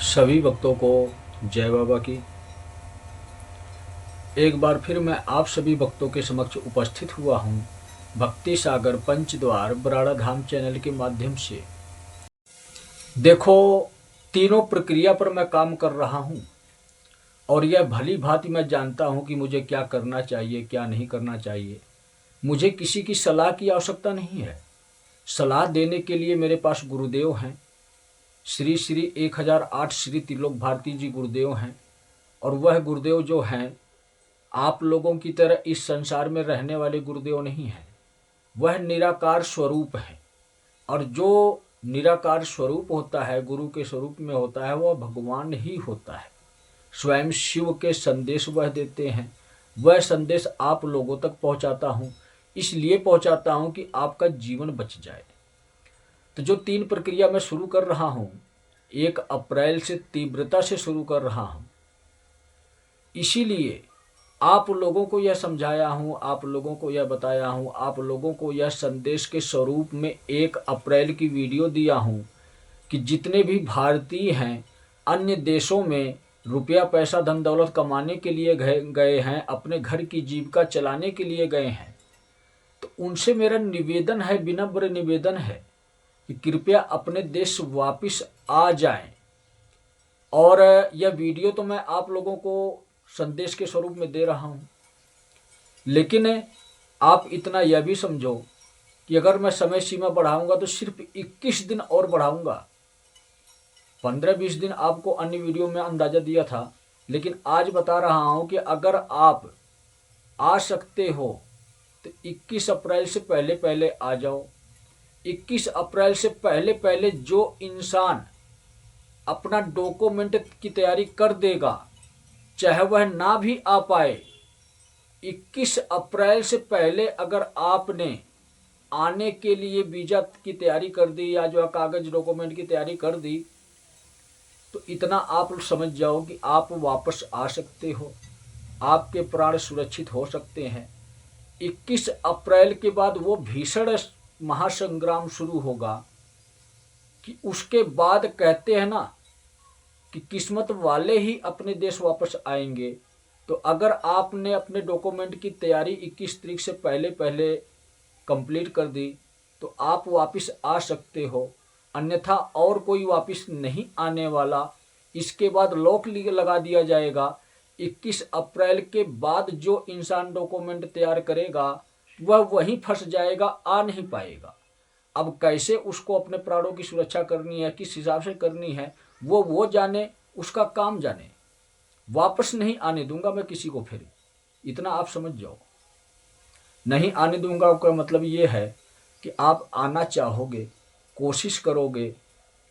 सभी भक्तों को जय बाबा की। एक बार फिर मैं आप सभी भक्तों के समक्ष उपस्थित हुआ हूँ भक्ति सागर पंचद्वार बराड़ा धाम चैनल के माध्यम से। देखो, तीनों प्रक्रिया पर मैं काम कर रहा हूँ और यह भली भांति मैं जानता हूँ कि मुझे क्या करना चाहिए, क्या नहीं करना चाहिए। मुझे किसी की सलाह की आवश्यकता नहीं है। सलाह देने के लिए मेरे पास गुरुदेव हैं। श्री श्री 1008 श्री त्रिलोक भारती जी गुरुदेव हैं। और वह गुरुदेव जो हैं, आप लोगों की तरह इस संसार में रहने वाले गुरुदेव नहीं हैं। वह निराकार स्वरूप है। और जो निराकार स्वरूप होता है, गुरु के स्वरूप में होता है, वह भगवान ही होता है। स्वयं शिव के संदेश वह देते हैं। वह संदेश आप लोगों तक पहुंचाता हूँ, इसलिए पहुंचाता हूँ कि आपका जीवन बच जाए। तो जो 3 प्रक्रिया मैं शुरू कर रहा हूँ, 1 अप्रैल से तीव्रता से शुरू कर रहा हूँ। इसीलिए आप लोगों को यह समझाया हूँ, आप लोगों को यह बताया हूँ, आप लोगों को यह संदेश के स्वरूप में 1 अप्रैल की वीडियो दिया हूँ कि जितने भी भारतीय हैं, अन्य देशों में रुपया पैसा धन दौलत कमाने के लिए गए हैं, अपने घर की जीविका चलाने के लिए गए हैं, तो उनसे मेरा निवेदन है, विनम्र निवेदन है कि कृपया अपने देश वापस आ जाएं। और यह वीडियो तो मैं आप लोगों को संदेश के स्वरूप में दे रहा हूँ, लेकिन आप इतना यह भी समझो कि अगर मैं समय सीमा बढ़ाऊंगा तो सिर्फ 21 दिन और बढ़ाऊंगा। 15-20 दिन आपको अन्य वीडियो में अंदाजा दिया था, लेकिन आज बता रहा हूँ कि अगर आप आ सकते हो तो 21 अप्रैल से पहले पहले आ जाओ। 21 अप्रैल से पहले पहले जो इंसान अपना डॉक्यूमेंट की तैयारी कर देगा, चाहे वह ना भी आ पाए, 21 अप्रैल से पहले अगर आपने आने के लिए वीज़ा की तैयारी कर दी या जो कागज डॉक्यूमेंट की तैयारी कर दी, तो इतना आप समझ जाओ कि आप वापस आ सकते हो, आपके प्राण सुरक्षित हो सकते हैं। 21 अप्रैल के बाद वो भीषण महासंग्राम शुरू होगा कि उसके बाद कहते हैं ना कि किस्मत वाले ही अपने देश वापस आएंगे। तो अगर आपने अपने डॉक्यूमेंट की तैयारी 21 तारीख से पहले पहले कंप्लीट कर दी तो आप वापस आ सकते हो, अन्यथा और कोई वापस नहीं आने वाला। इसके बाद लॉक लगा दिया जाएगा। 21 अप्रैल के बाद जो इंसान डॉक्यूमेंट तैयार करेगा वह वहीं फंस जाएगा, आ नहीं पाएगा। अब कैसे उसको अपने प्राणों की सुरक्षा करनी है, किस हिसाब से करनी है, वो जाने, उसका काम जाने। वापस नहीं आने दूंगा मैं किसी को, फिर इतना आप समझ जाओ। नहीं आने दूंगा का मतलब ये है कि आप आना चाहोगे, कोशिश करोगे,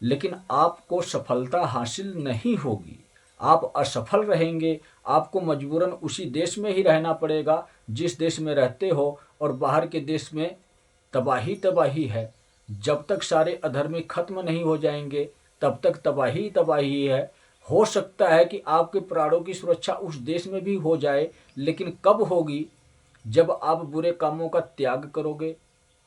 लेकिन आपको सफलता हासिल नहीं होगी, आप असफल रहेंगे। आपको मजबूरन उसी देश में ही रहना पड़ेगा जिस देश में रहते हो, और बाहर के देश में तबाही तबाही है। जब तक सारे अधर्मी खत्म नहीं हो जाएंगे तब तक तबाही तबाही है। हो सकता है कि आपके प्राणों की सुरक्षा उस देश में भी हो जाए, लेकिन कब होगी? जब आप बुरे कामों का त्याग करोगे,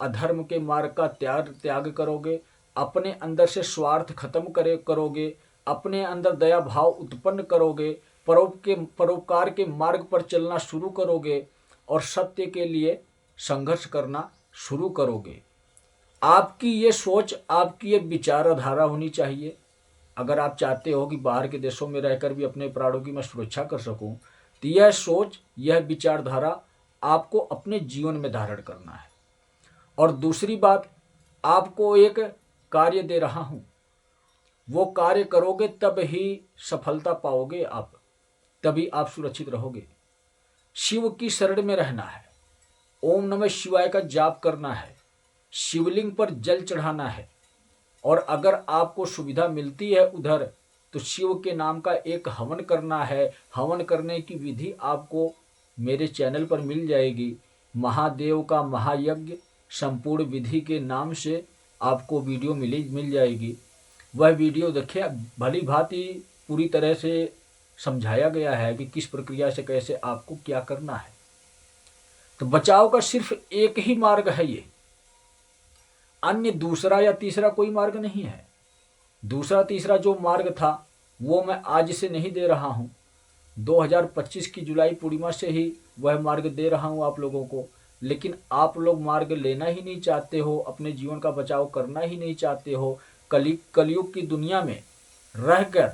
अधर्म के मार्ग का त्याग करोगे, अपने अंदर से स्वार्थ खत्म करोगे, अपने अंदर दया भाव उत्पन्न करोगे, परोपकार के मार्ग पर चलना शुरू करोगे और सत्य के लिए संघर्ष करना शुरू करोगे। आपकी ये सोच, आपकी ये विचारधारा होनी चाहिए। अगर आप चाहते हो कि बाहर के देशों में रहकर भी अपने प्राणों की मैं सुरक्षा कर सकूं, तो यह सोच, यह विचारधारा आपको अपने जीवन में धारण करना है। और दूसरी बात, आपको एक कार्य दे रहा हूं, वो कार्य करोगे तब ही सफलता पाओगे आप, तभी आप सुरक्षित रहोगे। शिव की शरण में रहना है, ओम नमः शिवाय का जाप करना है, शिवलिंग पर जल चढ़ाना है। और अगर आपको सुविधा मिलती है उधर, तो शिव के नाम का एक हवन करना है। हवन करने की विधि आपको मेरे चैनल पर मिल जाएगी। महादेव का महायज्ञ संपूर्ण विधि के नाम से आपको वीडियो मिल जाएगी। वह वीडियो देखिए, भली भांति पूरी तरह से समझाया गया है कि किस प्रक्रिया से कैसे आपको क्या करना है। तो बचाव का सिर्फ एक ही मार्ग है, ये अन्य दूसरा या तीसरा कोई मार्ग नहीं है। दूसरा तीसरा जो मार्ग था वो मैं आज से नहीं दे रहा हूँ, 2025 की जुलाई पूर्णिमा से ही वह मार्ग दे रहा हूँ आप लोगों को। लेकिन आप लोग मार्ग लेना ही नहीं चाहते हो, अपने जीवन का बचाव करना ही नहीं चाहते हो। कलयुग की दुनिया में रहकर,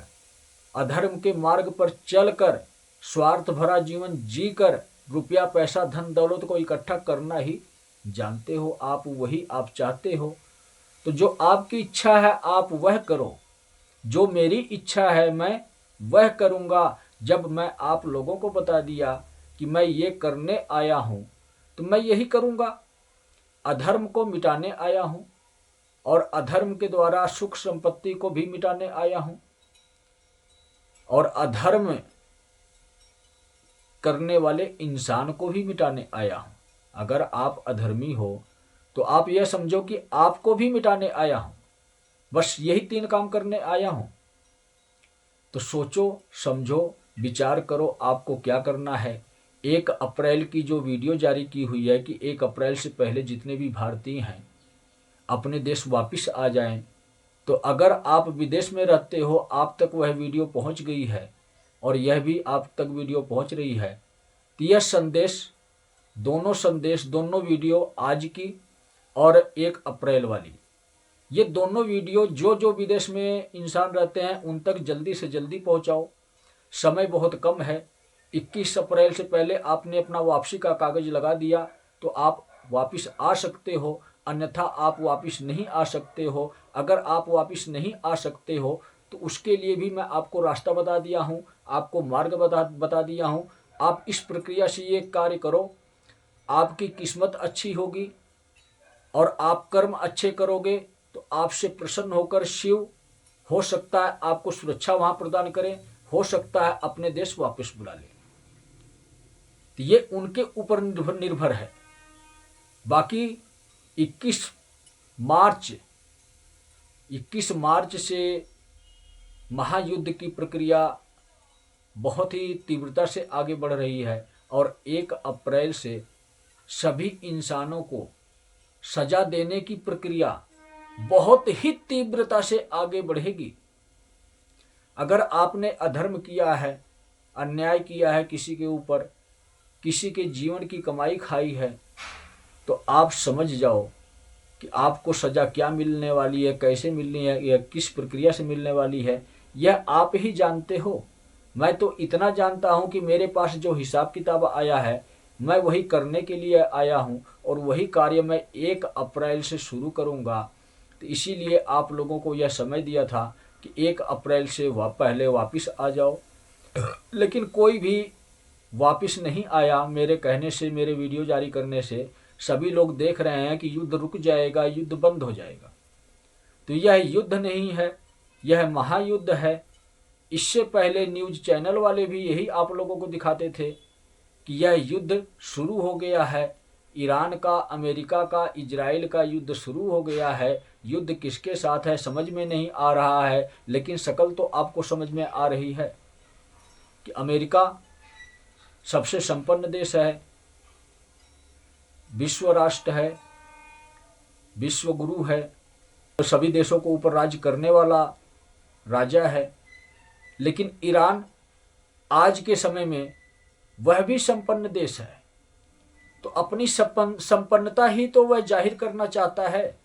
अधर्म के मार्ग पर चलकर, स्वार्थ भरा जीवन जीकर रुपया पैसा धन दौलत को इकट्ठा करना ही जानते हो आप, वही आप चाहते हो। तो जो आपकी इच्छा है आप वह करो, जो मेरी इच्छा है मैं वह करूँगा। जब मैं आप लोगों को बता दिया कि मैं ये करने आया हूँ तो मैं यही करूँगा। अधर्म को मिटाने आया हूँ और अधर्म के द्वारा सुख संपत्ति को भी मिटाने आया हूँ और अधर्म करने वाले इंसान को भी मिटाने आया हूँ। अगर आप अधर्मी हो तो आप यह समझो कि आपको भी मिटाने आया हूँ। बस यही 3 काम करने आया हूँ। तो सोचो, समझो, विचार करो आपको क्या करना है। 1 अप्रैल की जो वीडियो जारी की हुई है कि 1 अप्रैल से पहले जितने भी भारतीय हैं अपने देश वापस आ जाएं, तो अगर आप विदेश में रहते हो आप तक वह वीडियो पहुंच गई है और यह भी आप तक वीडियो पहुंच रही है, तो यह संदेश दोनों वीडियो आज की और 1 अप्रैल वाली, ये दोनों वीडियो जो जो विदेश में इंसान रहते हैं उन तक जल्दी से जल्दी पहुंचाओ। समय बहुत कम है। 21 अप्रैल से पहले आपने अपना वापसी का कागज लगा दिया तो आप वापस आ सकते हो, अन्यथा आप वापस नहीं आ सकते हो। अगर आप वापस नहीं आ सकते हो तो उसके लिए भी मैं आपको रास्ता बता दिया हूँ, आपको मार्ग बता दिया हूँ। आप इस प्रक्रिया से ये कार्य करो, आपकी किस्मत अच्छी होगी और आप कर्म अच्छे करोगे तो आपसे प्रसन्न होकर शिव हो सकता है आपको सुरक्षा वहां प्रदान करें, हो सकता है अपने देश वापस बुला ले। तो ये उनके ऊपर निर्भर है। बाकी 21 मार्च से महायुद्ध की प्रक्रिया बहुत ही तीव्रता से आगे बढ़ रही है और 1 अप्रैल से सभी इंसानों को सजा देने की प्रक्रिया बहुत ही तीव्रता से आगे बढ़ेगी। अगर आपने अधर्म किया है, अन्याय किया है किसी के ऊपर, किसी के जीवन की कमाई खाई है, तो आप समझ जाओ कि आपको सज़ा क्या मिलने वाली है, कैसे मिलनी है, या किस प्रक्रिया से मिलने वाली है, यह आप ही जानते हो। मैं तो इतना जानता हूँ कि मेरे पास जो हिसाब किताब आया है मैं वही करने के लिए आया हूँ और वही कार्य मैं 1 अप्रैल से शुरू करूँगा। तो इसीलिए आप लोगों को यह समय दिया था कि 1 अप्रैल से पहले वापस आ जाओ, लेकिन कोई भी वापस नहीं आया मेरे कहने से, मेरे वीडियो जारी करने से। सभी लोग देख रहे हैं कि युद्ध रुक जाएगा, युद्ध बंद हो जाएगा। तो यह युद्ध नहीं है, यह महायुद्ध है। इससे पहले न्यूज़ चैनल वाले भी यही आप लोगों को दिखाते थे कि यह युद्ध शुरू हो गया है, ईरान का, अमेरिका का, इजराइल का युद्ध शुरू हो गया है। युद्ध किसके साथ है समझ में नहीं आ रहा है, लेकिन शकल तो आपको समझ में आ रही है कि अमेरिका सबसे संपन्न देश है, विश्व राष्ट्र है, विश्व गुरु है, तो सभी देशों को ऊपर राज्य करने वाला राजा है। लेकिन ईरान आज के समय में वह भी संपन्न देश है, तो अपनी संपन्नता ही तो वह जाहिर करना चाहता है।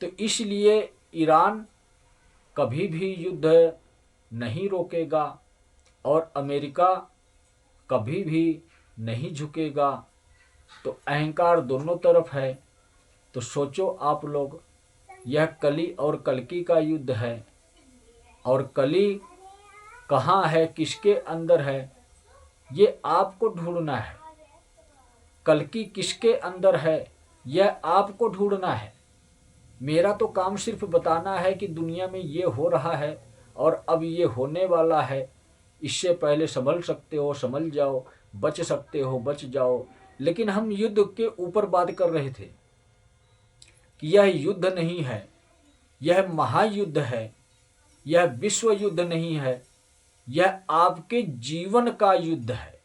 तो इसलिए ईरान कभी भी युद्ध नहीं रोकेगा और अमेरिका कभी भी नहीं झुकेगा। तो अहंकार दोनों तरफ है। तो सोचो आप लोग, यह कली और कल्कि का युद्ध है और कली कहाँ है, किसके अंदर है, ये आपको ढूंढना है। कल्कि किसके अंदर है यह आपको ढूंढना है। मेरा तो काम सिर्फ बताना है कि दुनिया में ये हो रहा है और अब ये होने वाला है। इससे पहले संभल सकते हो संभल जाओ, बच सकते हो बच जाओ। लेकिन हम युद्ध के ऊपर बात कर रहे थे कि यह युद्ध नहीं है, यह महायुद्ध है, यह विश्व युद्ध नहीं है, यह आपके जीवन का युद्ध है।